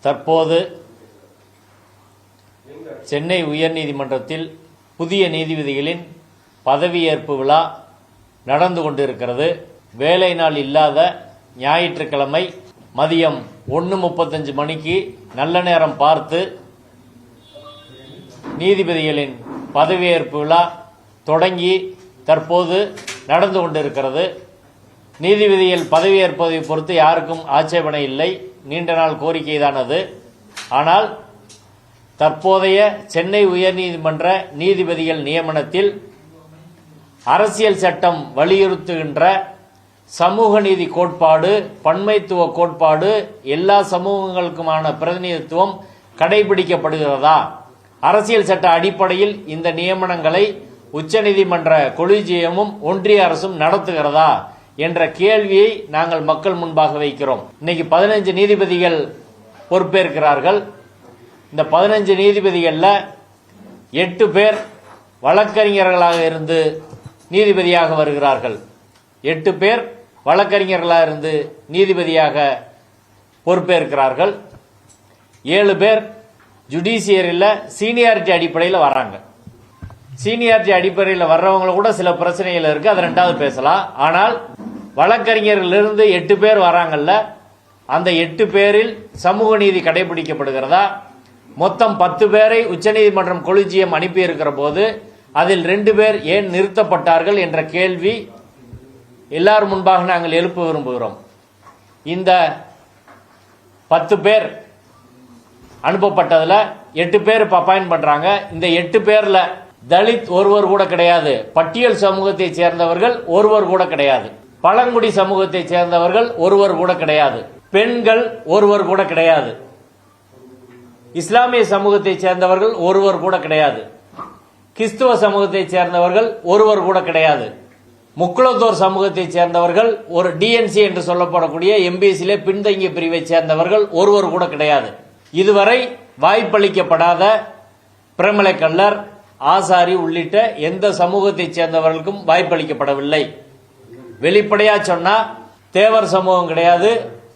தற்போது சென்னை உயர்நீதிமன்றத்தில் புதிய நீதிபதிகளின் பதவியேற்பு விழா நடந்து கொண்டிருக்கிறது. வேலை நாள் இல்லாத ஞாயிற்றுக்கிழமை மதியம் 1:35 மணிக்கு நல்ல நேரம் பார்த்து நீதிபதிகளின் பதவியேற்பு விழா தொடங்கி தற்போது நடந்து கொண்டிருக்கிறது. நீதிபதிகள் பதவியேற்பதை பொறுத்து யாருக்கும் ஆட்சேபனை இல்லை, நீண்ட நாள் கோரிக்கைதான் அது. ஆனால் தற்போதைய சென்னை உயர்நீதிமன்ற நீதிபதிகள் நியமனத்தில் அரசியல் சட்டம் வலியுறுத்துகின்ற சமூக நீதி கோட்பாடு, பன்மைத்துவ கோட்பாடு, எல்லா சமூகங்களுக்குமான பிரதிநிதித்துவம் கடைபிடிக்கப்படுகிறதா? அரசியல் சட்ட அடிப்படையில் இந்த நியமனங்களை உச்சநீதிமன்ற கொலிஜியமும் ஒன்றிய அரசும் நடத்துகிறதா என்ற கேள்வியை நாங்கள் மக்கள் முன்பாக வைக்கிறோம். இன்னைக்கு 15 நீதிபதிகள் பொறுப்பேற்கிறார்கள். இந்த 15 நீதிபதிகள்ல 8 பேர் வழக்கறிஞர்களாக இருந்து நீதிபதியாக வருகிறார்கள். 8 பேர் வழக்கறிஞர்களாக இருந்து நீதிபதியாக பொறுப்பேற்கிறார்கள். 7 பேர் ஜுடிஷியரியில் சீனியாரிட்டி அடிப்படையில் வர்றாங்க. சீனியாரிட்டி அடிப்படையில் வர்றவங்க கூட சில பிரச்சனைகள் இருக்கு, அது ரெண்டாவது பேசலாம். ஆனால் வழக்கறிஞர்களிலிருந்து 8 பேர் வராங்கல்ல, அந்த 8 பேரில் சமூக நீதி கடைபிடிக்கப்படுகிறதா? மொத்தம் 10 பேரை உச்சநீதிமன்றம் கொலிஜியம் அனுப்பி இருக்கிற போது அதில் 2 பேர் ஏன் நிறுத்தப்பட்டார்கள் என்ற கேள்வி எல்லாரும் முன்பாக நாங்கள் எழுப்ப விரும்புகிறோம். இந்த 10 பேர் அனுப்பப்பட்டதில் 8 பேர் அப்பாயின்ட் பண்றாங்க. இந்த 8 பேர்ல தலித் ஒருவர் கூட கிடையாது, பட்டியல் சமூகத்தை சேர்ந்தவர்கள் ஒருவர் கூட கிடையாது, பழங்குடி சமூகத்தை சேர்ந்தவர்கள் ஒருவர் கூட கிடையாது, பெண்கள் ஒருவர் கூட கிடையாது, இஸ்லாமிய சமூகத்தை சேர்ந்தவர்கள் ஒருவர் கூட கிடையாது, கிறிஸ்துவ சமூகத்தை சேர்ந்தவர்கள் ஒருவர் கூட கிடையாது, முக்குளத்தோர் சமூகத்தை சேர்ந்தவர்கள் ஒரு டிஎன்சி என்று சொல்லப்படக்கூடிய எம்பிசியிலே பின்தங்கிய பிரிவை சேர்ந்தவர்கள் ஒருவர் கூட கிடையாது. இதுவரை வாய்ப்பளிக்கப்படாத பிரமலை கல்லர், ஆசாரி உள்ளிட்ட எந்த சமூகத்தை சேர்ந்தவர்களுக்கும் வாய்ப்பளிக்கப்படவில்லை. வெளிப்படையா சொன்னா தேவர் சமூகம் கிடையாது,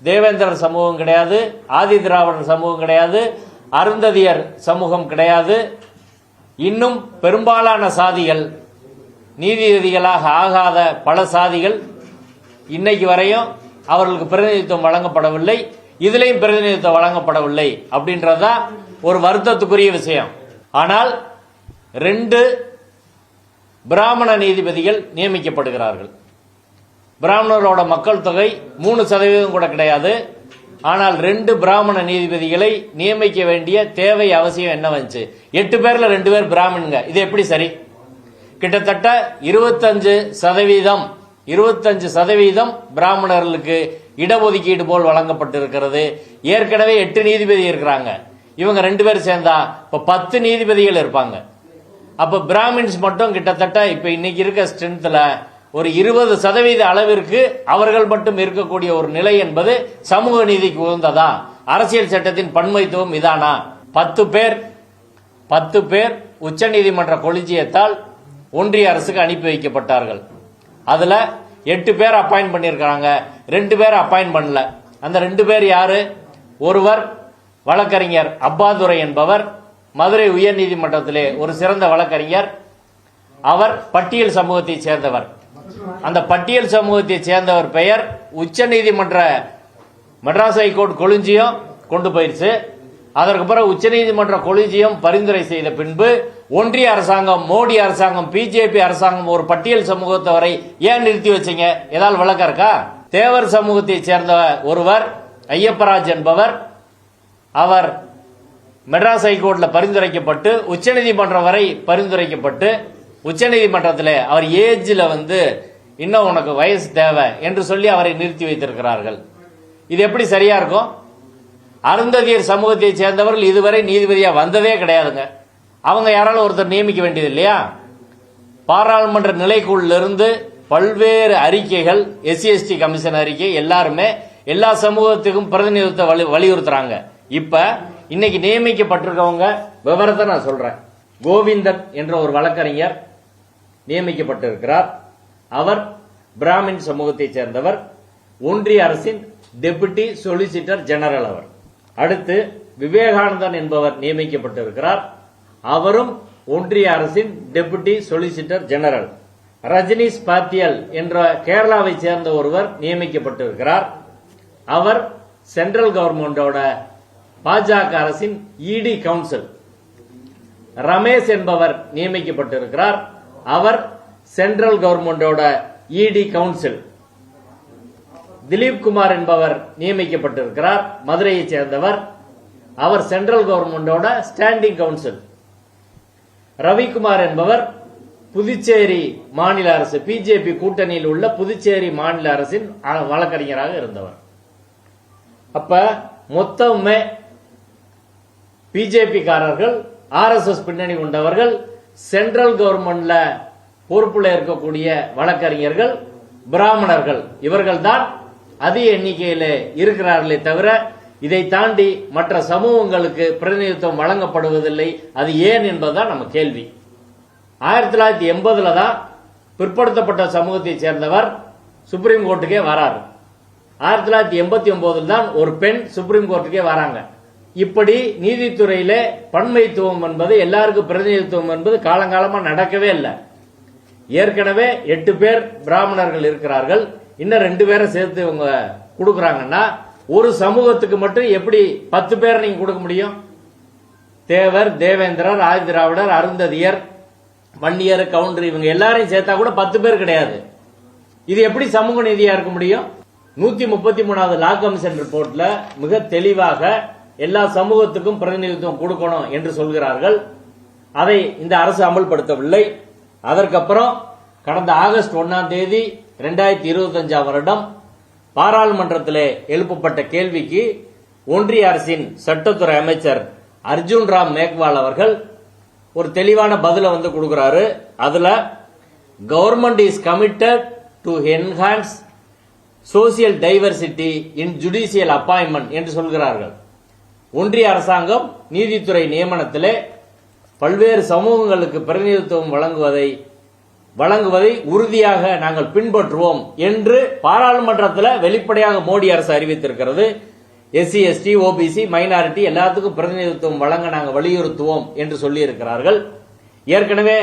தேவேந்திரர் சமூகம் கிடையாது, ஆதி திராவிடர் சமூகம் கிடையாது, அருந்ததியர் சமூகம் கிடையாது. இன்னும் பெரும்பாலான சாதிகள், நீதிபதிகளாக ஆகாத பல சாதிகள் இன்னைக்கு வரையும் அவர்களுக்கு பிரதிநிதித்துவம் வழங்கப்படவில்லை, இதுலையும் பிரதிநிதித்துவம் வழங்கப்படவில்லை. அப்படின்றதுதான் ஒரு வருத்தத்துக்குரிய விஷயம். ஆனால் 2 பிராமண நீதிபதிகள் நியமிக்கப்படுகிறார்கள். பிராமணரோட மக்கள் தொகை 3% கூட கிடையாது. ஆனால் 2 பிராமண நீதிபதிகளை நியமிக்க வேண்டிய தேவை அவசியம் என்ன வந்துச்சு? 8 பேர்ல 2 பேர் பிராமணங்க. இது எப்படி சரி? கிட்டத்தட்ட 25% பிராமணர்களுக்கு இடஒதுக்கீடு போல் வழங்கப்பட்டிருக்கிறது. ஏற்கனவே 8 நீதிபதி இருக்கிறாங்க, இவங்க 2 பேர் சேர்ந்தா இப்ப 10 நீதிபதிகள் இருப்பாங்க. அப்ப பிராமின்ஸ் மட்டும் கிட்டத்தட்ட இப்ப இன்னைக்கு இருக்க ஸ்ட்ரென்த்ல ஒரு 20% அளவிற்கு அவர்கள் மட்டும் இருக்கக்கூடிய ஒரு நிலை என்பது சமூக நீதிக்கு உகந்ததா? அரசியல் சட்டத்தின் பன்மைத்துவம் இதானா? 10 பேர் உச்சநீதிமன்ற கொலிஜியத்தால் ஒன்றிய அரசுக்கு அனுப்பி வைக்கப்பட்டார்கள். அதுல 8 பேர் அப்பாயிண்ட் பண்ணியிருக்காங்க, 2 பேர் அப்பாயிண்ட் பண்ணல. அந்த 2 பேர் யாரு? ஒருவர் வழக்கறிஞர் அப்பாதுரை என்பவர், மதுரை உயர்நீதிமன்றத்திலே ஒரு சிறந்த வழக்கறிஞர். அவர் பட்டியல் சமூகத்தை சேர்ந்தவர். அந்த பட்டியல் சமூகத்தை சேர்ந்தவர் பெயர் உச்சநீதிமன்ற மெட்ராஸ் ஹைகோர்ட் கொலிஜியம் கொண்டு போயிருச்சு. அதற்கு பிறகு உச்சநீதிமன்ற கொலிஜியம் பரிந்துரை செய்த பின்பு ஒன்றிய அரசாங்கம், மோடி அரசாங்கம், பிஜேபி அரசாங்கம் ஒரு பட்டியல் சமூகத்தை வரை ஏன் நிறுத்தி வச்சீங்க? ஏதாவது விளக்கம் இருக்கா? தேவர் சமூகத்தை சேர்ந்த ஒருவர் ஐயப்பராஜ் என்பவர், அவர் மெட்ராஸ் ஹைகோர்ட்ல பரிந்துரைக்கப்பட்டு உச்சநீதிமன்றம் வரை பரிந்துரைக்கப்பட்டு உச்சநீதிமன்றத்தில் அவர் ஏஜ்ல இன்னும் உனக்கு வயசு தேவை என்று சொல்லி அவரை நிறுத்தி வைத்திருக்கிறார்கள். இது எப்படி சரியா இருக்கும்? அருந்ததியர் சமூகத்தை சேர்ந்தவர்கள் இதுவரை நீதிபதியா வந்ததே கிடையாதுங்க. அவங்க யாராலும் ஒருத்தர் நியமிக்க வேண்டியது இல்லையா? பாராளுமன்ற நிலைக்குள்ளிருந்து பல்வேறு அறிக்கைகள், SC/ST கமிஷன் அறிக்கை, எல்லாருமே எல்லா சமூகத்துக்கும் பிரதிநிதித்துவத்தை வலியுறுத்துறாங்க. இப்ப இன்னைக்கு நியமிக்கப்பட்டிருக்கவங்க விவரத்தை நான் சொல்றேன். கோவிந்தன் என்ற ஒரு வழக்கறிஞர் நியமிக்கப்பட்டிருக்கிறார். அவர் பிராமின் சமூகத்தை சேர்ந்தவர், ஒன்றிய அரசின் டெபுட்டி சொலிசிட்டர் ஜெனரல் அவர். அடுத்து விவேகானந்தன் என்பவர் நியமிக்கப்பட்டிருக்கிறார். அவரும் ஒன்றிய அரசின் டெபுட்டி சொலிசிட்டர் ஜெனரல். ரஜினிஷ் பாத்தியல் என்ற கேரளாவை சேர்ந்த ஒருவர் நியமிக்கப்பட்டிருக்கிறார். அவர் சென்ட்ரல் கவர்மெண்டோட பாஜக அரசின் இடி கவுன்சில். ரமேஷ் என்பவர் நியமிக்கப்பட்டிருக்கிறார். அவர் சென்ட்ரல் கவர்மெண்டோட இடி கவுன்சில். திலீப் குமார் என்பவர் நியமிக்கப்பட்டிருக்கிறார். மதுரையைச் சேர்ந்தவர். அவர் சென்ட்ரல் கவர்மெண்டோட ஸ்டாண்டிங் கவுன்சில். ரவிக்குமார் என்பவர் புதுச்சேரி மாநில அரசு பிஜேபி கூட்டணியில் உள்ள புதுச்சேரி மாநில அரசின் வழக்கறிஞராக இருந்தவர். அப்ப மொத்தமே பிஜேபி காரர்கள், ஆர்எஸ்எஸ் பின்னணி கொண்டவர்கள், சென்ட்ரல் கவர்மெண்ட்ல பொறுப்புல இருக்கக்கூடிய வழக்கறிஞர்கள், பிராமணர்கள், இவர்கள் தான் அதிக எண்ணிக்கையில இருக்கிறார்களே தவிர இதை தாண்டி மற்ற சமூகங்களுக்கு பிரதிநிதித்துவம் வழங்கப்படுவதில்லை. அது ஏன் என்பதுதான் நம்ம கேள்வி. 1980 தான் பிற்படுத்தப்பட்ட சமூகத்தை சேர்ந்தவர் சுப்ரீம் கோர்ட்டுக்கே வராரு. 1989 தான் ஒரு பெண் சுப்ரீம் கோர்ட்டுக்கே வராங்க. இப்படி நீதித்துறையில பன்மைத்துவம் என்பது, எல்லாருக்கும் பிரதிநிதித்துவம் என்பது காலங்காலமா நடக்கவே இல்லை. ஏற்கனவே 8 பேர் பிராமணர்கள் இருக்கிறார்கள். இன்னும் 2 பேரை சேர்த்து இவங்க கொடுக்கறாங்கன்னா ஒரு சமூகத்துக்கு மட்டும் எப்படி 10 பேரை நீங்க கொடுக்க முடியும்? தேவர், தேவேந்திரர், ஆதி திராவிடர், அருந்ததியர், வன்னியர், கவுண்டர், இவங்க எல்லாரையும் சேர்த்தா கூட 10 பேர் கிடையாது. இது எப்படி சமூக நீதியா இருக்க முடியும்? 133வது லா கமிஷன் ரிப்போர்ட்ல மிக தெளிவாக எல்லா சமூகத்துக்கும் பிரதிநிதித்துவம் கொடுக்கணும் என்று சொல்கிறார்கள். அதை இந்த அரசு அமல்படுத்தவில்லை. அதற்கப்புறம் கடந்த ஆகஸ்ட் 1ஆம் தேதி 2025 வருடம் பாராளுமன்றத்திலே எழுப்பப்பட்ட கேள்விக்கு ஒன்றிய அரசின் சட்டத்துறை அமைச்சர் அர்ஜுன் ராம் மேக்வால் அவர்கள் ஒரு தெளிவான பதில கொடுக்கிறாரு. அதுல government is committed to enhance social diversity in judicial appointment என்று சொல்கிறார்கள். ஒன்றிய அரசாங்கம் நீதித்துறை நியமனத்திலே பல்வேறு சமூகங்களுக்கு பிரதிநிதித்துவம் வழங்குவதை உறுதியாக நாங்கள் பின்பற்றுவோம் என்று பாராளுமன்றத்தில் வெளிப்படையாக மோடி அரசு அறிவித்திருக்கிறது. எஸ்சி, எஸ்டி, ஓபிசி, மைனாரிட்டி எல்லாத்துக்கும் பிரதிநிதித்துவம் வழங்க நாங்கள் வலியுறுத்துவோம் என்று சொல்லி இருக்கிறார்கள். ஏற்கனவே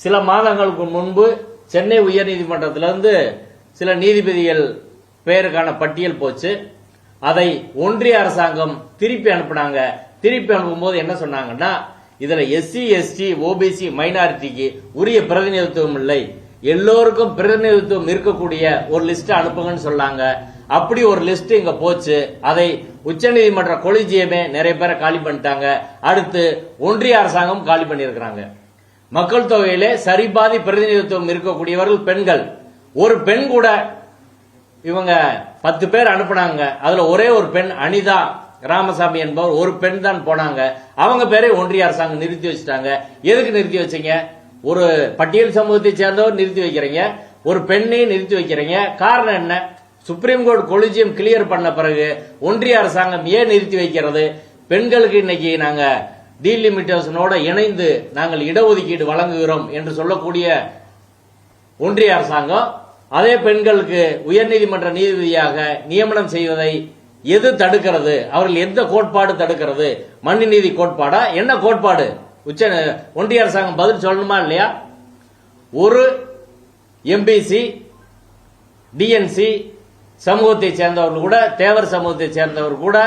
சில மாதங்களுக்கு முன்பு சென்னை உயர்நீதிமன்றத்திலிருந்து சில நீதிபதிகள் பெயருக்கான பட்டியல் போச்சு. அதை ஒன்றிய அரசாங்கம் திருப்பி அனுப்பினாங்க. திருப்பி அனுப்பும்போது என்ன சொன்னாங்கன்னா, இதுல எஸ்சி, எஸ்டி, ஓபிசி, மைனாரிட்டிக்கு உரிய பிரதிநிதித்துவம் இல்லை, எல்லோருக்கும் பிரதிநிதித்துவம் இருக்கக்கூடிய ஒரு லிஸ்ட் அனுப்புங்கன்னு சொன்னாங்க. அப்படி ஒரு லிஸ்ட் இங்க போச்சு. அதை உச்சநீதிமன்ற கொலிஜியமே நிறைய பேரை காலி பண்ணிட்டாங்க. அடுத்து ஒன்றிய அரசாங்கம் காலி பண்ணியிருக்கிறாங்க. மக்கள் தொகையிலே சரிபாதி பிரதிநிதித்துவம் இருக்கக்கூடியவர்கள் பெண்கள். ஒரு பெண் கூட இவங்க 10 பேர் அனுப்புனாங்க. அதுல ஒரே ஒரு பெண் அனிதா ராமசாமி என்பவர் ஒரு பெண் தான் போனாங்க. அவங்க பேரை ஒன்றிய அரசாங்கம் நிறுத்தி வச்சுட்டாங்க. எதுக்கு நிறுத்தி வச்சீங்க? ஒரு பட்டியல் சமூகத்தை சேர்ந்தவர் நிறுத்தி வைக்கிறீங்க, ஒரு பெண்ணையும் நிறுத்தி வைக்கிறீங்க. காரணம் என்ன? சுப்ரீம் கோர்ட் கொலிஜியம் கிளியர் பண்ண பிறகு ஒன்றிய அரசாங்கம் ஏன் நிறுத்தி வைக்கிறது? பெண்களுக்கு இன்னைக்கு நாங்க டீலிமிட்டேஷனோட இணைந்து நாங்கள் இடஒதுக்கீடு வழங்குகிறோம் என்று சொல்லக்கூடிய ஒன்றிய அரசாங்கம் அதே பெண்களுக்கு உயர்நீதிமன்ற நீதிபதியாக நியமனம் செய்வதை எது தடுக்கிறது? அவர்கள் எந்த கோட்பாடு தடுக்கிறது? மனு நீதி கோட்பாடா? என்ன கோட்பாடு? ஒன்றிய அரசாங்கம் பதில் சொல்லணுமா இல்லையா? ஒரு எம்பிசி, டிஎன்சி சமூகத்தை சேர்ந்தவர்கள் கூட, தேவர் சமூகத்தை சேர்ந்தவர் கூட,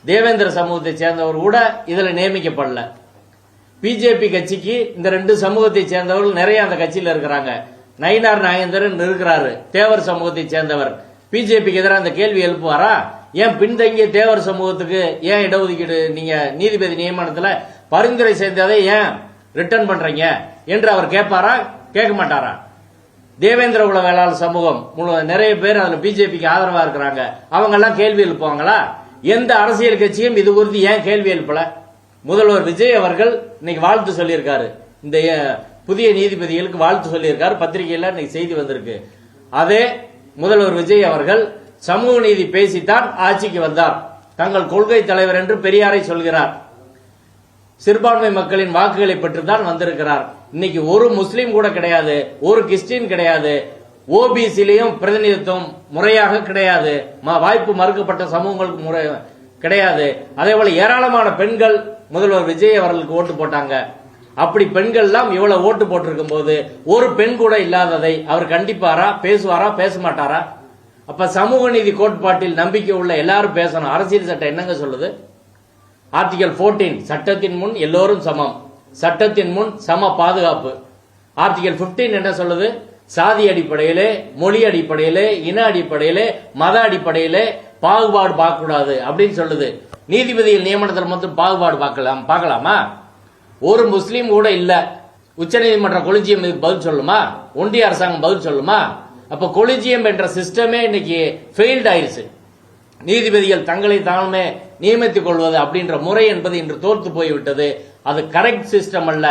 தேவேந்திர சமூகத்தை சேர்ந்தவர் கூட இதுல நியமிக்கப்படல. பிஜேபி கட்சிக்கு இந்த 2 சமூகத்தை சேர்ந்தவர்கள் நிறைய அந்த கட்சியில் இருக்கிறாங்க. நயினார் நாகேந்திரன் இருக்கிறாரு, தேவர் சமூகத்தை சேர்ந்தவர். பிஜேபிக்கு எதிராக அந்த கேள்வி எழுப்புவாரா? ஏன் பின்தங்கிய தேவர் சமூகத்துக்கு ஏன் இடஒதுக்கீடு நீங்க நீதிபதி நியமனத்துல பரிந்துரை செய்ததை ஏன் ரிட்டர்ன் பண்றீங்க என்று அவர் கேட்பாரா? கேட்க மாட்டாரா? தேவேந்திர குல வேளாளர் சமூகம் நிறைய பேர் அதுல பிஜேபிக்கு ஆதரவா இருக்கிறாங்க. அவங்க எல்லாம் கேள்வி எழுப்புவாங்களா? எந்த அரசியல் கட்சியும் இது குறித்து ஏன் கேள்வி எழுப்பல? முதல்வர் விஜய் அவர்கள் இன்னைக்கு வாழ்த்து சொல்லியிருக்காரு. இந்த புதிய நீதிபதிகளுக்கு வாழ்த்து சொல்லியிருக்காரு. பத்திரிகையில இன்னைக்கு செய்தி வந்திருக்கு. அதே முதல்வர் விஜய் அவர்கள் சமூக நீதி பேசித்தான் ஆட்சிக்கு வந்தார். தங்கள் கொள்கை தலைவர் என்று பெரியாரை சொல்கிறார். சிறுபான்மை மக்களின் வாக்குகளை பெற்றுதான் வந்திருக்கிறார். இன்னைக்கு ஒரு முஸ்லீம் கூட கிடையாது, ஒரு கிறிஸ்டின் கிடையாது, ஓபிசிலையும் பிரதிநிதித்துவம் முறையாக கிடையாது, வாய்ப்பு மறுக்கப்பட்ட சமூகங்களுக்கு கிடையாது. அதே போல ஏராளமான பெண்கள் முதல்வர் விஜய் அவர்களுக்கு ஓட்டு போட்டாங்க. அப்படி பெண்கள் எல்லாம் இவ்வளவு ஓட்டு போட்டிருக்கும் போது ஒரு பெண் கூட இல்லாததை அவர் கண்டிப்பாரா, பேசுவாரா, பேச மாட்டாரா? அப்ப சமூக நீதி கோட்பாட்டில் நம்பிக்கை உள்ள எல்லாரும் பேசணும். அரசியல் சட்டம் என்னங்க சொல்லுது? ஆர்டிகல் 14 சட்டத்தின் முன் எல்லோரும் சமம், சட்டத்தின் முன் சம பாதுகாப்பு. ஆர்டிகல் 15 என்ன சொல்லுது? சாதி அடிப்படையிலே, மொழி அடிப்படையிலே, இன அடிப்படையிலே, மத அடிப்படையிலே பாகுபாடு பார்க்கக்கூடாது அப்படின்னு சொல்லுது. நீதிபதிகள் நியமனத்தில் மட்டும் பாகுபாடு பார்க்கலாமா? ஒரு முஸ்லீம் கூட இல்ல. உச்சநீதிமன்ற கொலிஜியம் இதுக்கு பதில் சொல்லுமா? ஒன்றிய அரசாங்கம் பதில் சொல்லுமா? அப்ப கொலிஜியம் என்ற சிஸ்டமே இன்னைக்கு ஃபெயில்ட் ஆயிருச்சு. நீதிபதிகள் தங்களை தாமே நியமித்துக் கொள்வது அப்படின்ற முறை என்பது இன்று தோற்று போய்விட்டது. அது கரெக்ட் சிஸ்டம் அல்ல,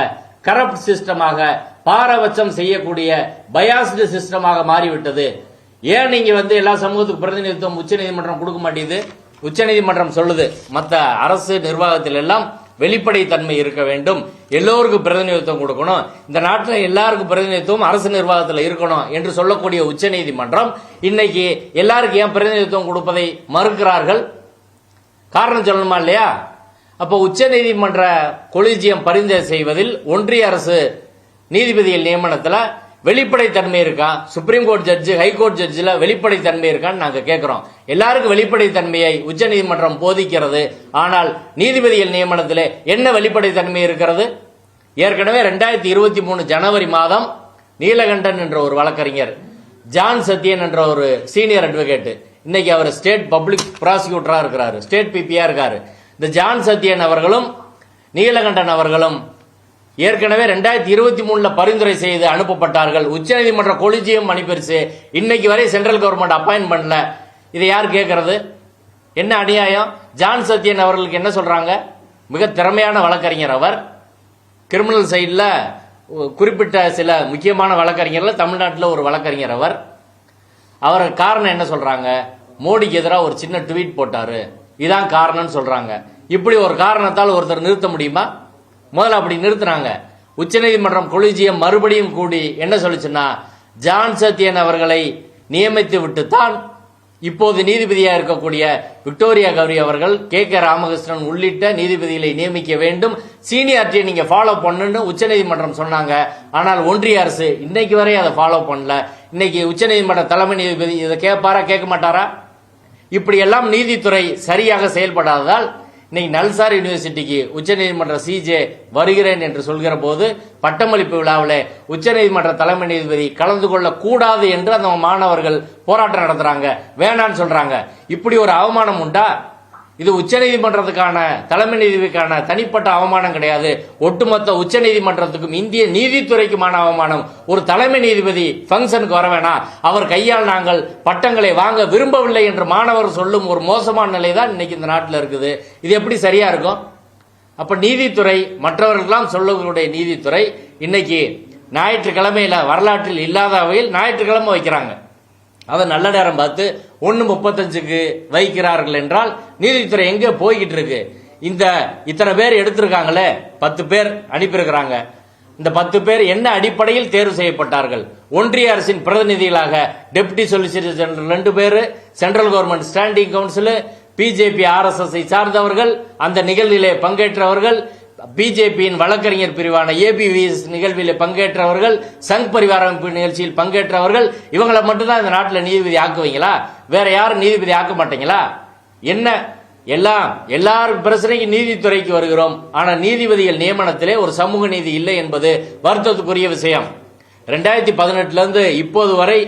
கரப்ட் சிஸ்டமாக, பாரபட்சம் செய்யக்கூடிய பயாஸ்டு சிஸ்டமாக மாறிவிட்டது. ஏன் நீங்க எல்லா சமூகத்துக்கு பிரதிநிதித்துவம் உச்சநீதிமன்றம் கொடுக்க மாட்டேங்குது? உச்சநீதிமன்றம் சொல்லுது மற்ற அரசு நிர்வாகத்தில் எல்லாம் வெளிப்படைத்தன்மை இருக்க வேண்டும், எல்லோருக்கும் பிரதிநிதித்துவம் கொடுக்கணும், இந்த நாட்டில் எல்லாருக்கும் பிரதிநிதித்துவம் அரசு நிர்வாகத்தில் இருக்கணும் என்று சொல்லக்கூடிய உச்சநீதிமன்றம் இன்னைக்கு எல்லாருக்கும் ஏன் பிரதிநிதித்துவம் கொடுப்பதை மறுக்கிறார்கள்? காரணம் சொல்லணுமா இல்லையா? அப்ப உச்சநீதிமன்ற கொலிஜியம் பரிந்துரை செய்வதில் ஒன்றிய அரசு நீதிபதிகள் நியமனத்தில் வெளிப்படைத்தன்மை இருக்கா? சுப்ரீம் கோர்ட் ஜட்ஜு, ஹைகோர்ட் ஜட்ஜில் வெளிப்படைத்தன்மை இருக்கான்னு நாங்க கேட்கிறோம். எல்லாருக்கும் வெளிப்படைத்தன்மையை உச்சநீதிமன்றம் போதிக்கிறது. ஆனால் நீதிபதிகள் நியமனத்தில் என்ன வெளிப்படைத்தன்மை இருக்கிறது? ஏற்கனவே 2023 ஜனவரி மாதம் நீலகண்டன் என்ற ஒரு வழக்கறிஞர், ஜான் சத்யன் என்ற ஒரு சீனியர் அட்வொகேட், இன்னைக்கு அவர் ஸ்டேட் பப்ளிக் ப்ராசிக்யூட்டரா இருக்கிறாரு, ஸ்டேட் பிபியா இருக்காரு. இந்த ஜான் சத்யன் அவர்களும் நீலகண்டன் அவர்களும் ஏற்கனவே 2023 பரிந்துரை செய்து அனுப்பப்பட்டார்கள். உச்சநீதிமன்ற கொலிஜியம் அனுப்பிடுச்சு. இன்னைக்கு வரை சென்ட்ரல் கவர்மெண்ட் அப்பாயின்ட் பண்ணல. இதை யார் கேட்கறது? என்ன அநியாயம்? ஜான் சத்யன் அவர்களுக்கு என்ன சொல்றாங்க? மிக திறமையான வழக்கறிஞர் அவர். கிரிமினல் சைட்ல குறிப்பிட்ட சில முக்கியமான வழக்கறிஞர்கள், தமிழ்நாட்டில் ஒரு வழக்கறிஞர் அவர். அவர் காரணம் என்ன சொல்றாங்க? மோடிக்கு எதிராக ஒரு சின்ன ட்வீட் போட்டாரு, இதான் காரணம்னு சொல்றாங்க. இப்படி ஒரு காரணத்தால் ஒருத்தர் நிறுத்த முடியுமா? முதல்ல அப்படி நிறுத்தினாங்க. உச்சநீதிமன்றம் கொலிஜியம் மறுபடியும் கூடி என்ன சொல்லுச்சுன்னா, ஜான் சத்யன் அவர்களை நியமித்து விட்டுத்தான் இப்போது நீதிபதியாக இருக்கக்கூடிய விக்டோரியா கௌரி அவர்கள், கே ராமகிருஷ்ணன் உள்ளிட்ட நீதிபதிகளை நியமிக்க வேண்டும், சீனியாரிட்டியை நீங்க ஃபாலோ பண்ணுன்னு உச்சநீதிமன்றம் சொன்னாங்க. ஆனால் ஒன்றிய அரசு இன்னைக்கு வரை அதை ஃபாலோ பண்ணல. இன்னைக்கு உச்சநீதிமன்ற தலைமை நீதிபதி இதை கேட்பாரா, கேட்க மாட்டாரா? இப்படி எல்லாம் நீதித்துறை சரியாக செயல்படாததால் இன்னைக்கு நல்சார் யூனிவர்சிட்டிக்கு உச்சநீதிமன்ற சிஜே வருகிறேன் என்று சொல்கிற போது பட்டமளிப்பு விழாவில் உச்சநீதிமன்ற தலைமை நீதிபதி கலந்து கொள்ள கூடாது என்று அந்த மாணவர்கள் போராட்டம் நடத்துறாங்க, வேணான்னு சொல்றாங்க. இப்படி ஒரு அவமானம் உண்டா? இது உச்சநீதிமன்றத்துக்கான தலைமை நீதிபதிக்கான தனிப்பட்ட அவமானம் கிடையாது, ஒட்டுமொத்த உச்சநீதிமன்றத்துக்கும் இந்திய நீதித்துறைக்குமான அவமானம். ஒரு தலைமை நீதிபதி பங்கனுக்கு வர வேணாம், அவர் கையால் நாங்கள் பட்டங்களை வாங்க விரும்பவில்லை என்று மாணவர் சொல்லும் ஒரு மோசமான நிலை தான் இன்னைக்கு இந்த நாட்டில் இருக்குது. இது எப்படி சரியா இருக்கும்? அப்ப நீதித்துறை மற்றவர்களெல்லாம் சொல்லக்கூடிய நீதித்துறை இன்னைக்கு ஞாயிற்றுக்கிழமையில வரலாற்றில் இல்லாத வகையில் ஞாயிற்றுக்கிழமை வைக்கிறாங்க. அதை நல்ல நேரம் பார்த்து 1:35க்கு வைக்கிறார்கள் என்றால் நீதித்துறை எங்க போய்கிட்டு இருக்கு? இந்த இத்தனை பேர் எடுத்திருக்காங்களே, 10 பேர் அனுப்பியிருக்கிறாங்க. இந்த 10 பேர் என்ன அடிப்படையில் தேர்வு செய்யப்பட்டார்கள்? ஒன்றிய அரசின் பிரதிநிதிகளாக டெப்டி சொலிசிட்டர் ஜெனரல் 2 பேர், central government standing council, BJP RSS சார்ந்தவர்கள், அந்த நிகழ்விலே பங்கேற்றவர்கள், பிஜேபியின் வழக்கறிஞர் பிரிவான ஏபிவிஎஸ் நிகழ்வில் பங்கேற்றவர்கள், சங் பரிவார அமைப்பு நிகழ்ச்சியில் பங்கேற்றவர்கள், இவங்களை மட்டும்தான் இந்த நாட்டில் நீதிபதி ஆக்குவீங்களா? வேற யாரும் நீதிபதி ஆக்க மாட்டீங்களா? என்ன எல்லாரும் பிரச்சனைக்கு நீதித்துறைக்கு வருகிறோம். ஆனா நீதிபதிகள் நியமனத்திலே ஒரு சமூக நீதி இல்லை என்பது வருத்தத்துக்குரிய விஷயம். 2018 இருந்து இப்போது வரை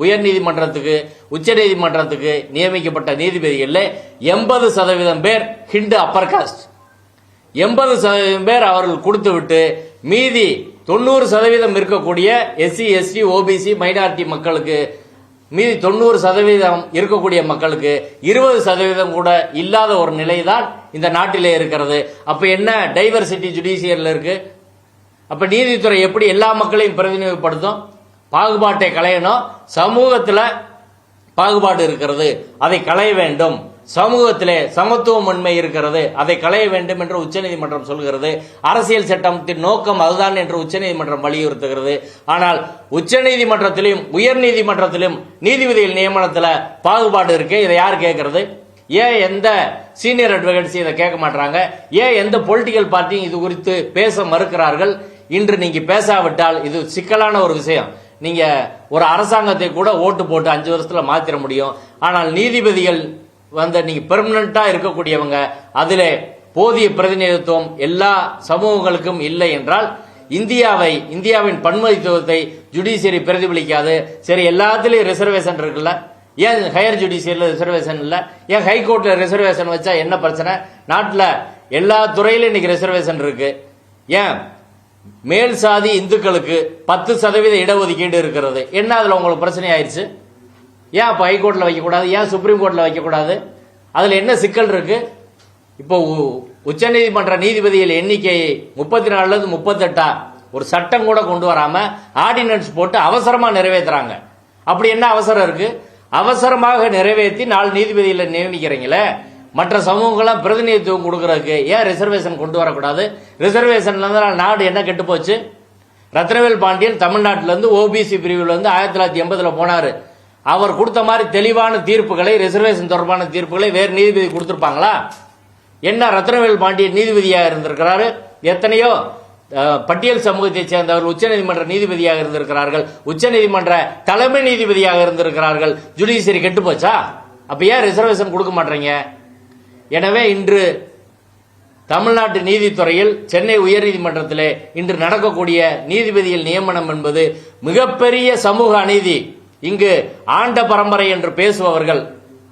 உயர் நீதிமன்றத்துக்கு, உச்ச நீதிமன்றத்துக்கு நியமிக்கப்பட்ட நீதிபதிகள் 80% பேர் ஹிந்து அப்பர் காஸ்ட். 80% பேர் அவர்கள் கொடுத்து விட்டு மீதி 90% இருக்கக்கூடிய SC ST OBC மைனாரிட்டி மக்களுக்கு, மீதி 90% இருக்கக்கூடிய மக்களுக்கு 20% கூட இல்லாத ஒரு நிலைதான் இந்த நாட்டிலே இருக்கிறது. அப்ப என்ன டைவர்சிட்டி ஜுடிஷியரில் இருக்கு? அப்ப நீதித்துறை எப்படி எல்லா மக்களையும் பிரதிநிதிப்படுத்தும்? பாகுபாட்டை களையணும். சமூகத்தில் பாகுபாடு இருக்கிறது, அதை களைய வேண்டும். சமூகத்திலே சமத்துவமின்மை இருக்கிறது, அதை களைய வேண்டும் என்று உச்சநீதிமன்றம் சொல்கிறது. அரசியல் சட்டத்தின் நோக்கம் அதுதான் என்று உச்சநீதிமன்றம் வலியுறுத்துகிறது. ஆனால் உச்சநீதிமன்றத்திலும் உயர் நீதிமன்றத்திலும் நீதிபதிகள் நியமனத்தில் பாகுபாடு இருக்கு. இதை யார் கேட்கறது? ஏன் எந்த சீனியர் அட்வொகேட்ஸ் இதை கேட்க மாட்டாங்க? ஏன் எந்த பொலிட்டிக்கல் பார்ட்டியும் இது குறித்து பேச மறுக்கிறார்கள்? இன்று நீங்க பேசாவிட்டால் இது சிக்கலான ஒரு விஷயம். நீங்க ஒரு அரசாங்கத்தை கூட ஓட்டு போட்டு 5 வருஷத்துல மாத்திர முடியும். ஆனால் நீதிபதிகள் நீங்க பெர்மனண்டா இருக்கக்கூடியவங்க, அதிலே போதிய பிரதிநிதித்துவம் எல்லா சமூகங்களுக்கும் இல்லை என்றால் இந்தியாவின் பன்முகத்துவத்தை ஜுடிஷியரி பிரதிபலிக்காது. சரி, எல்லாத்துலயும் ரிசர்வேஷன் இருக்குல்ல, ஏன் ஹையர் ஜுடிஷியரில் ரிசர்வேஷன் இல்ல? ஏன் ஹைகோர்ட்ல ரிசர்வேஷன் வச்சா என்ன பிரச்சனை? நாட்டில் எல்லா துறையிலும் இன்னைக்கு ரிசர்வேஷன் இருக்கு. ஏன் மேல் சாதி இந்துக்களுக்கு 10% இடஒதுக்கீடு இருக்கிறது, என்ன அதுல உங்களுக்கு பிரச்சனை ஆயிடுச்சு? ஏன் அப்ப ஹைகோர்ட்ல வைக்கக்கூடாது? ஏன் சுப்ரீம் கோர்ட்ல வைக்கக்கூடாது? அதுல என்ன சிக்கல் இருக்கு? இப்போ உச்சநீதிமன்ற நீதிபதிகள் எண்ணிக்கை 34 38 ஒரு சட்டம் கூட கொண்டு வராம ஆர்டினன்ஸ் போட்டு அவசரமா நிறைவேற்றுறாங்க. அப்படி என்ன அவசரம் இருக்கு? அவசரமாக நிறைவேற்றி 4 நீதிபதிகளை நியமிக்கிறீங்களே, மற்ற சமூகங்களாம் பிரதிநிதித்துவம் கொடுக்கறதுக்கு ஏன் ரிசர்வேஷன் கொண்டு வரக்கூடாது? ரிசர்வேஷன்ல நாடு என்ன கெட்டு போச்சு? ரத்னவேல் பாண்டியன் தமிழ்நாட்டில இருந்து ஓபிசி பிரிவில் 1980 போனாரு. அவர் கொடுத்த மாதிரி தெளிவான தீர்ப்புகளை, ரிசர்வேஷன் தொடர்பான தீர்ப்புகளை வேறு நீதிபதி கொடுத்திருப்பாங்களா? என்ன ரத்னவேல் பாண்டியன் நீதிபதியாக இருந்திருக்கிறாரு. எத்தனையோ பட்டியல் சமூகத்தை சேர்ந்தவர்கள் உச்சநீதிமன்ற நீதிபதியாக இருந்திருக்கிறார்கள், உச்சநீதிமன்ற தலைமை நீதிபதியாக இருந்திருக்கிறார்கள். ஜுடிஷியரி கெட்டு போச்சா? அப்ப ஏன் ரிசர்வேஷன் கொடுக்க மாட்டீங்க? எனவே இன்று தமிழ்நாட்டு நீதித்துறையில் சென்னை உயர்நீதிமன்றத்திலே இன்று நடக்கக்கூடிய நீதிபதிகள் நியமனம் என்பது மிகப்பெரிய சமூக அநீதி. இங்கு ஆண்ட பரம்பரை என்று பேசுபவர்கள்,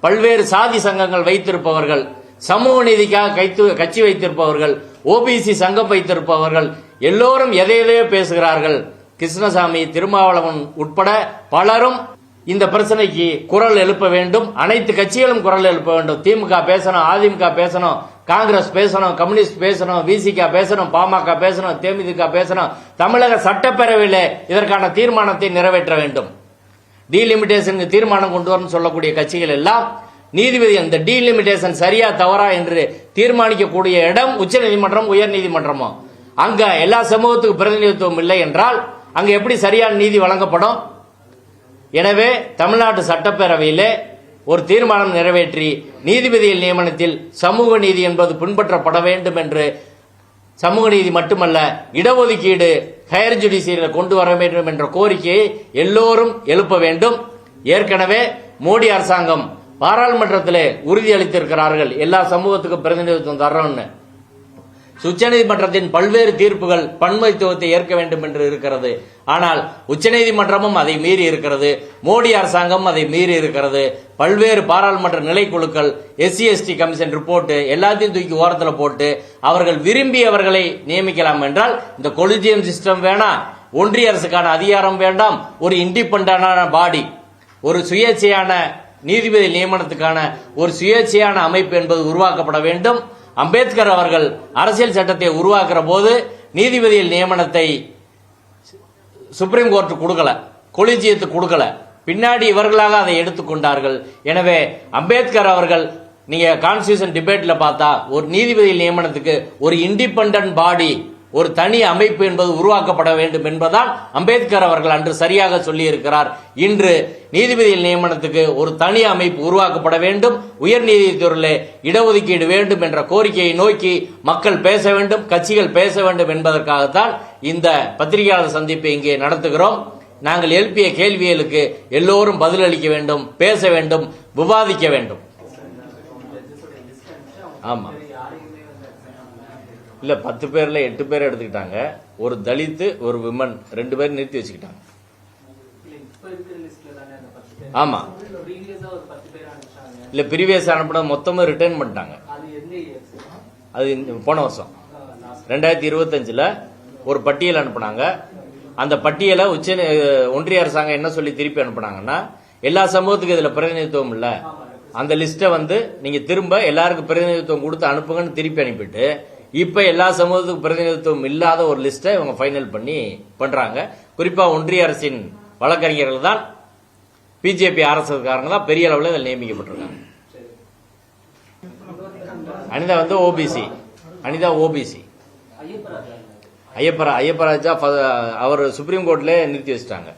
பல்வேறு சாதி சங்கங்கள் வைத்திருப்பவர்கள், சமூக நீதிக்காக கட்சி வைத்திருப்பவர்கள், ஓபிசி சங்கம் வைத்திருப்பவர்கள் எல்லோரும் எதையோ பேசுகிறார்கள். கிருஷ்ணசாமி, திருமாவளவன் உட்பட பலரும் இந்த பிரச்சனைக்கு குரல் எழுப்ப வேண்டும். அனைத்து கட்சிகளும் குரல் எழுப்ப வேண்டும். திமுக பேசணும், அதிமுக பேசணும், காங்கிரஸ் பேசணும், கம்யூனிஸ்ட் பேசணும், விசிக பேசணும், பாமக பேசணும், தேமுதிக பேசணும். தமிழக சட்டப்பேரவையில் இதற்கான தீர்மானத்தை நிறைவேற்ற வேண்டும். டீலிமிட்டேஷனுக்கு தீர்மானம் கொண்டு வரணும் சொல்லக்கூடிய கட்சிகள் எல்லாம் நீதிபதி அந்த டீலிமிட்டேஷன் சரியா தவறா என்று தீர்மானிக்கக்கூடிய இடம் உச்சநீதிமன்றம், உயர்நீதிமன்றமோ. அங்க எல்லா சமூகத்துக்கு பிரதிநிதித்துவம் இல்லை என்றால் அங்க எப்படி சரியான நீதி வழங்கப்படும்? எனவே தமிழ்நாட்டு சட்டப்பேரவையிலே ஒரு தீர்மானம் நிறைவேற்றி நீதிபதிகள் நியமனத்தில் சமூக நீதி என்பது பின்பற்றப்பட வேண்டும் என்று, சமூக நீதி மட்டுமல்ல இடஒதுக்கீடு ஹையர் ஜுடிஷியரியில் கொண்டு வர வேண்டும் என்ற கோரிக்கையை எல்லோரும் எழுப்ப வேண்டும். ஏற்கனவே மோடி அரசாங்கம் பாராளுமன்றத்திலே உறுதி அளித்திருக்கிறார்கள், எல்லா சமூகத்துக்கும் பிரதிநிதித்துவம் தர்றோம்னு. உச்சநீதிமன்றத்தின் பல்வேறு தீர்ப்புகள் பன்முகத்துவத்தை ஏற்க வேண்டும் என்று இருக்கிறது. ஆனால் உச்சநீதிமன்றமும் அதை மீறி இருக்கிறது, மோடி அரசாங்கம் அதை மீறி இருக்கிறது. பல்வேறு பாராளுமன்ற நிலைக்குழுக்கள், SC/ST கமிஷன் ரிப்போர்ட் எல்லாத்தையும் தூக்கி ஓரத்தில் போட்டு அவர்கள் விரும்பியவர்களை நியமிக்கலாம் என்றால் இந்த கொலிஜியம் சிஸ்டம் வேணாம், ஒன்றிய அரசுக்கான அதிகாரம் வேண்டாம், ஒரு இண்டிபெண்டன்டான பாடி, ஒரு சுயேட்சையான நீதிபதி நியமனத்துக்கான ஒரு சுயேட்சையான அமைப்பு என்பது உருவாக்கப்பட வேண்டும். அம்பேத்கர் அவர்கள் அரசியல் சட்டத்தை உருவாக்குற போது நீதிபதிகள் நியமனத்தை சுப்ரீம் கோர்ட் கொடுக்கல, கொலிஜியத்துக்கு கொடுக்கல, பின்னாடி இவர்களாக அதை எடுத்துக்கொண்டார்கள். எனவே அம்பேத்கர் அவர்கள், நீங்க கான்ஸ்டிடியூஷன் டிபேட்ல பார்த்தா ஒரு நீதிபதிகள் நியமனத்துக்கு ஒரு இண்டிபெண்டன்ட் பாடி, ஒரு தனி அமைப்பு என்பது உருவாக்கப்பட வேண்டும் என்பதால் அம்பேத்கர் அவர்கள் அன்று சரியாக சொல்லி இருக்கிறார். இன்று நீதிபதிகள் நியமனத்துக்கு ஒரு தனி அமைப்பு உருவாக்கப்பட வேண்டும், உயர் நீதித்துறையில் இடஒதுக்கீடு வேண்டும் என்ற கோரிக்கையை நோக்கி மக்கள் பேச வேண்டும், கட்சிகள் பேச வேண்டும் என்பதற்காகத்தான் இந்த பத்திரிகையாளர் சந்திப்பை இங்கே நடத்துகிறோம். நாங்கள் எழுப்பிய கேள்விகளுக்கு எல்லோரும் பதிலளிக்க வேண்டும், பேச வேண்டும், விவாதிக்க வேண்டும். ஆமா, இல்ல 10 பேர்ல 8 பேர் எடுத்துக்கிட்டாங்க. ஒரு தலித், ஒரு விமன், 2 பேர் நிறுத்தி வச்சுக்கிட்டாங்க. ஆமா, இல்ல ப்ரீவியஸ் அனுப்பின மொத்தமா ரிட்டர்ன் பண்ணிட்டாங்க. அது போன வருஷம் 2025 ஒரு பட்டியல் அனுப்புனாங்க. அந்த பட்டியலை ஒன்றிய அரசாங்கம் என்ன சொல்லி திருப்பி அனுப்புனாங்கன்னா, எல்லா சமூகத்துக்கும் இதுல பிரதிநிதித்துவம் இல்ல, அந்த லிஸ்ட்டை நீங்க திரும்ப எல்லாருக்கும் பிரதிநிதித்துவம் கொடுத்து அனுப்புங்கன்னு திருப்பி அனுப்பிட்டு இப்ப எல்லா சமூகத்துக்கும் பிரதிநிதித்துவம் இல்லாத ஒரு லிஸ்ட்டை இவங்க ஃபைனல் பண்றாங்க. குறிப்பா ஒன்றிய அரசின் வழக்கறிஞர்கள் தான், பிஜேபி அரசுக்காரங்க தான் பெரிய அளவில் இதில் நியமிக்கப்பட்டிருக்காங்க. Anitha OBC, Anitha OBC. ஐயப்பராஜா அவர் சுப்ரீம் கோர்ட்ல நிறுத்தி வச்சிட்டாங்க.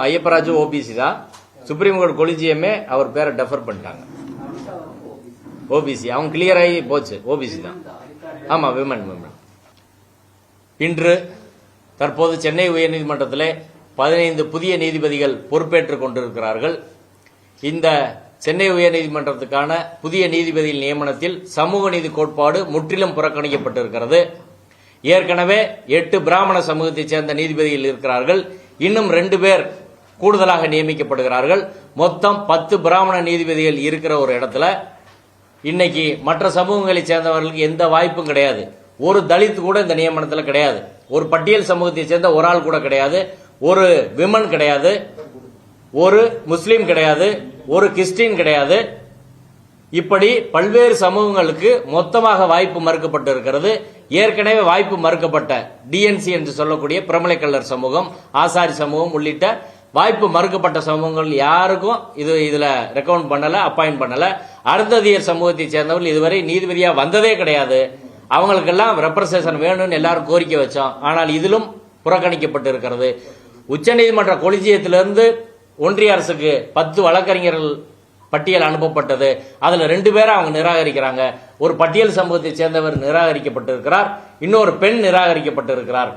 ஐயப்பராஜு ஓபிசி தான், சுப்ரீம் கோர்ட் கொலிஜியமே அவர் பேரை டெஃபர் பண்ணிட்டாங்க. ஓபிசி அவங்க கிளியர் ஆகி போச்சு. ஓபிசி தான். ஆமா, விமன். இன்று தற்போது சென்னை உயர்நீதிமன்றத்திலே 15 புதிய நீதிபதிகள் பொறுப்பேற்றுக் கொண்டிருக்கிறார்கள். இந்த சென்னை உயர்நீதிமன்றத்துக்கான புதிய நீதிபதிகள் நியமனத்தில் சமூக நீதி கோட்பாடு முற்றிலும் புறக்கணிக்கப்பட்டிருக்கிறது. ஏற்கனவே 8 பிராமண சமூகத்தைச் சேர்ந்த நீதிபதிகள் இருக்கிறார்கள். இன்னும் 2 பேர் கூடுதலாக நியமிக்கப்படுகிறார்கள். மொத்தம் 10 பிராமண நீதிபதிகள் இருக்கிற ஒரு இடத்துல இன்னைக்கு மற்ற சமூகங்களைச் சேர்ந்தவர்களுக்கு எந்த வாய்ப்பும் கிடையாது. ஒரு தலித் கூட இந்த நியமனத்தில் கிடையாது. ஒரு பட்டியல் சமூகத்தை சேர்ந்த ஒரு ஆள் கூட கிடையாது. ஒரு விமன் கிடையாது. ஒரு முஸ்லீம் கிடையாது. ஒரு கிறிஸ்டின் கிடையாது. இப்படி பல்வேறு சமூகங்களுக்கு மொத்தமாக வாய்ப்பு மறுக்கப்பட்டு இருக்கிறது. ஏற்கனவே வாய்ப்பு மறுக்கப்பட்ட டிஎன்சி என்று சொல்லக்கூடிய பிரமலை கல்லர் சமூகம், ஆசாரி சமூகம் உள்ளிட்ட வாய்ப்பு மறுக்கப்பட்ட சமூகங்கள் யாருக்கும் இதுல ரெக்கமெண்ட் பண்ணல, அப்பாயிண்ட் பண்ணல. அருந்ததியர் சமூகத்தை சேர்ந்தவர்கள் இதுவரை நீதிபதியா வந்ததே கிடையாது. அவங்களுக்கெல்லாம் ரெப்ரசன்டேஷன் வேணும்னு எல்லாரும் கோரிக்கை வச்சோம். ஆனால் இதிலும் புறக்கணிக்கப்பட்டு இருக்கிறது. உச்சநீதிமன்ற கொலிஜியத்திலிருந்து ஒன்றிய அரசுக்கு 10 வழக்கறிஞர்கள் பட்டியல் அனுப்பப்பட்டது. அதுல 2 பேரை அவங்க நிராகரிக்கிறாங்க. ஒரு பட்டியல் சமூகத்தை சேர்ந்தவர் நிராகரிக்கப்பட்டிருக்கிறார். இன்னொரு பெண் நிராகரிக்கப்பட்டிருக்கிறார்.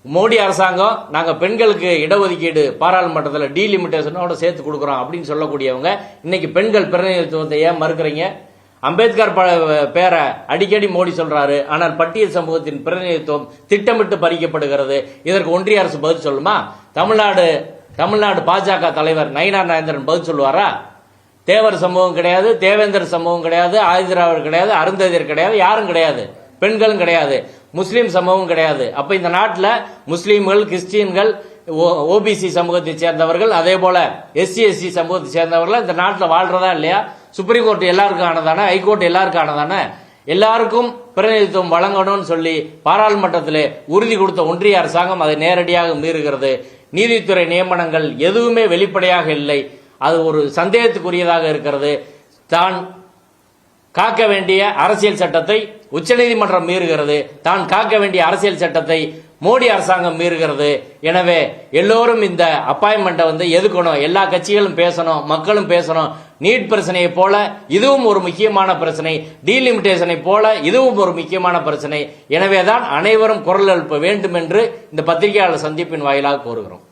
மோடி அரசாங்கம் நாங்க பெண்களுக்கு இடஒதுக்கீடு பாராளுமன்றத்தில் டீலிமிட்டேஷனோட சேர்த்து கொடுக்கிறோம் அப்படின்னு சொல்லக்கூடியவங்க இன்னைக்கு பெண்கள் பிரதிநிதித்துவத்தை ஏன் மறுக்கிறீங்க? அம்பேத்கர் பேரை அடிக்கடி மோடி சொல்றாரு. ஆனால் பட்டியல் சமூகத்தின் பிரதிநிதித்துவம் திட்டமிட்டு பறிக்கப்படுகிறது. இதற்கு ஒன்றிய அரசு பதில் சொல்லுமா? தமிழ்நாடு பாஜக தலைவர் நயினார் நாகேந்திரன் பதில் சொல்லுவாரா? தேவர் சமூகம் கிடையாது, தேவேந்தர் சமூகம் கிடையாது, ஆதிதிராவிடர் கிடையாது, அருந்ததியர் கிடையாது, யாரும் கிடையாது, பெண்களும் கிடையாது, முஸ்லீம் சமூகம் கிடையாது. அப்ப இந்த நாட்டில் முஸ்லீம்கள், கிறிஸ்டியன்கள், ஓபிசி சமூகத்தை சேர்ந்தவர்கள், அதே போல எஸ்சி சமூகத்தை சேர்ந்தவர்கள் இந்த நாட்டில் வாழ்றதா இல்லையா? சுப்ரீம் கோர்ட் எல்லாருக்கும் ஆனதானே? ஹைகோர்ட் எல்லாருக்கும் ஆனதானே? எல்லாருக்கும் பிரதிநிதித்துவம் வழங்கணும்னு சொல்லி பாராளுமன்றத்தில் உறுதி கொடுத்த ஒன்றிய அரசாங்கம் அதை நேரடியாக மீறுகிறது. நீதித்துறை நியமனங்கள் எதுவுமே வெளிப்படையாக இல்லை. அது ஒரு சந்தேகத்துக்குரியதாக இருக்கிறது. தான் காக்க வேண்டிய அரசியல் சட்டத்தை உச்சநீதிமன்றம் மீறுகிறது. தான் காக்க வேண்டிய அரசியல் சட்டத்தை மோடி அரசாங்கம் மீறுகிறது. எனவே எல்லோரும் இந்த அப்பாயின்மெண்ட்டை எதுக்கணும். எல்லா கட்சிகளும் பேசணும், மக்களும் பேசணும். நீட் பிரச்சனையை போல இதுவும் ஒரு முக்கியமான பிரச்சனை, டீலிமிட்டேஷனை போல இதுவும் ஒரு முக்கியமான பிரச்சனை. எனவேதான் அனைவரும் குரல் எழுப்ப வேண்டும் என்று இந்த பத்திரிகையாளர் சந்திப்பின் வாயிலாக கோருகிறோம்.